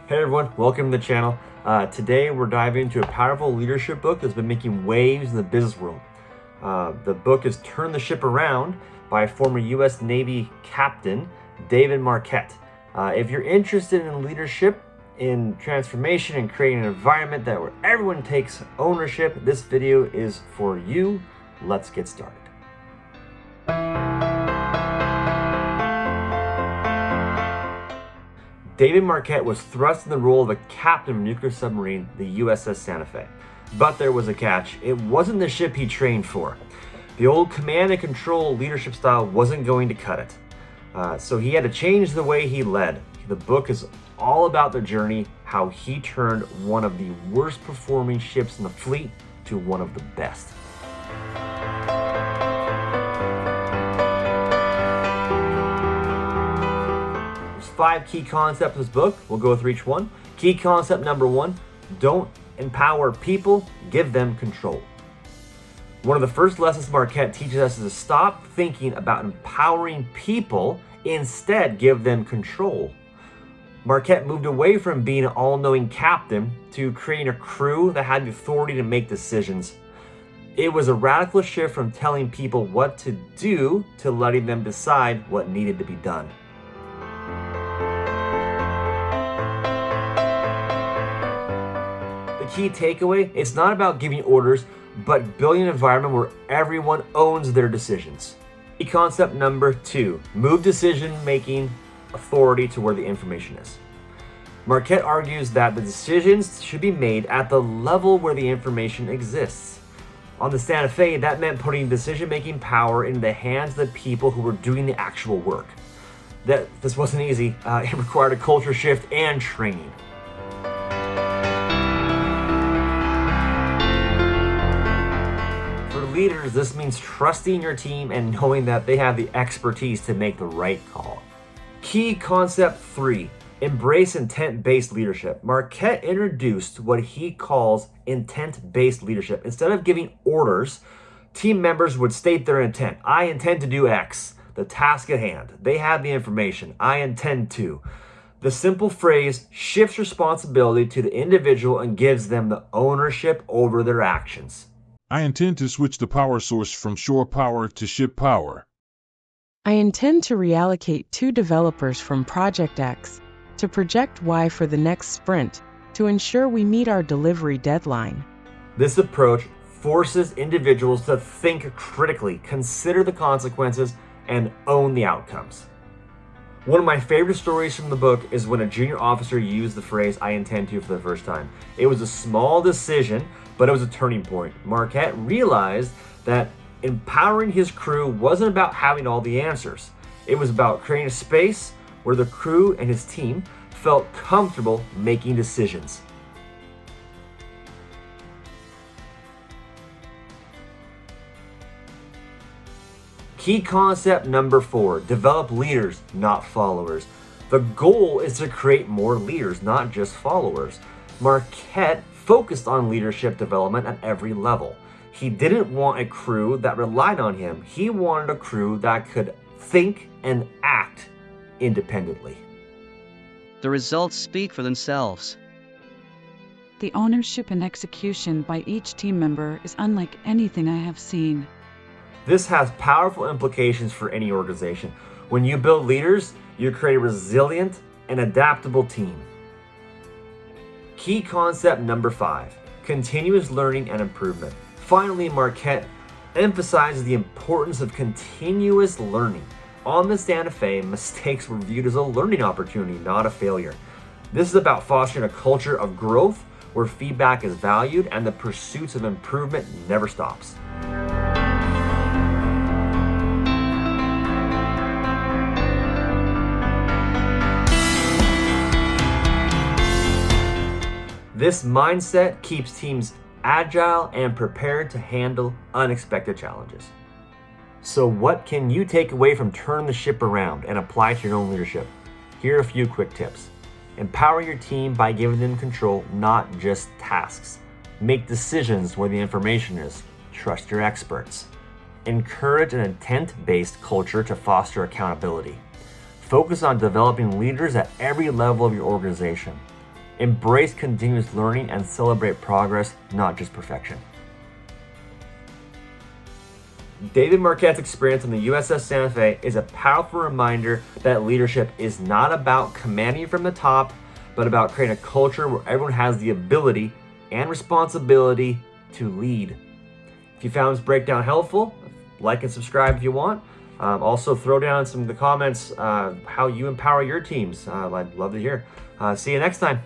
Hey everyone, welcome to the channel. Today we're diving into a powerful leadership book that's been making waves in the business world. The book is Turn the Ship Around by former US Navy Captain David Marquet. If you're interested in leadership, in transformation, and creating an environment where everyone takes ownership, this video is for you. Let's get started. David Marquet was thrust in the role of a captain of a nuclear submarine, the USS Santa Fe. But there was a catch. It wasn't the ship he trained for. The old command and control leadership style wasn't going to cut it. So he had to change the way he led. The book is all about the journey, how he turned one of the worst performing ships in the fleet to one of the best. There's 5 key concepts of this book. We'll go through each one. Key concept number 1, don't empower people, give them control. One of the first lessons Marquet teaches us is to stop thinking about empowering people, instead give them control. Marquet moved away from being an all-knowing captain to creating a crew that had the authority to make decisions. It was a radical shift from telling people what to do to letting them decide what needed to be done. The key takeaway, it's not about giving orders, but building an environment where everyone owns their decisions. Key concept number 2, move decision-making authority to where the information is. Marquet argues that the decisions should be made at the level where the information exists. On the Santa Fe, that meant putting decision-making power in the hands of the people who were doing the actual work. This wasn't easy. It required a culture shift and training. For leaders, this means trusting your team and knowing that they have the expertise to make the right call. Key concept 3, embrace intent-based leadership. Marquet introduced what he calls intent-based leadership. Instead of giving orders, team members would state their intent. I intend to do X, the task at hand. They have the information. I intend to. The simple phrase shifts responsibility to the individual and gives them the ownership over their actions. I intend to switch the power source from shore power to ship power. I intend to reallocate 2 developers from Project X to Project Y for the next sprint to ensure we meet our delivery deadline. This approach forces individuals to think critically, consider the consequences, and own the outcomes. One of my favorite stories from the book is when a junior officer used the phrase, I intend to, for the first time. It was a small decision, but it was a turning point. Marquet realized that empowering his crew wasn't about having all the answers. It was about creating a space where the crew and his team felt comfortable making decisions. Key concept number 4, develop leaders, not followers. The goal is to create more leaders, not just followers. Marquet focused on leadership development at every level. He didn't want a crew that relied on him. He wanted a crew that could think and act independently. The results speak for themselves. The ownership and execution by each team member is unlike anything I have seen. This has powerful implications for any organization. When you build leaders, you create a resilient and adaptable team. Key concept number 5, continuous learning and improvement. Finally, Marquet emphasizes the importance of continuous learning. On the Santa Fe, mistakes were viewed as a learning opportunity, not a failure. This is about fostering a culture of growth where feedback is valued and the pursuits of improvement never stops. This mindset keeps teams agile and prepared to handle unexpected challenges. So what can you take away from Turn the Ship Around and apply to your own leadership? Here are a few quick tips. Empower your team by giving them control, not just tasks. Make decisions where the information is. Trust your experts. Encourage an intent-based culture to foster accountability. Focus on developing leaders at every level of your organization. Embrace continuous learning and celebrate progress, not just perfection. David Marquet's experience on the USS Santa Fe is a powerful reminder that leadership is not about commanding from the top, but about creating a culture where everyone has the ability and responsibility to lead. If you found this breakdown helpful, like and subscribe if you want. Also, throw down some of the comments how you empower your teams. I'd love to hear. See you next time.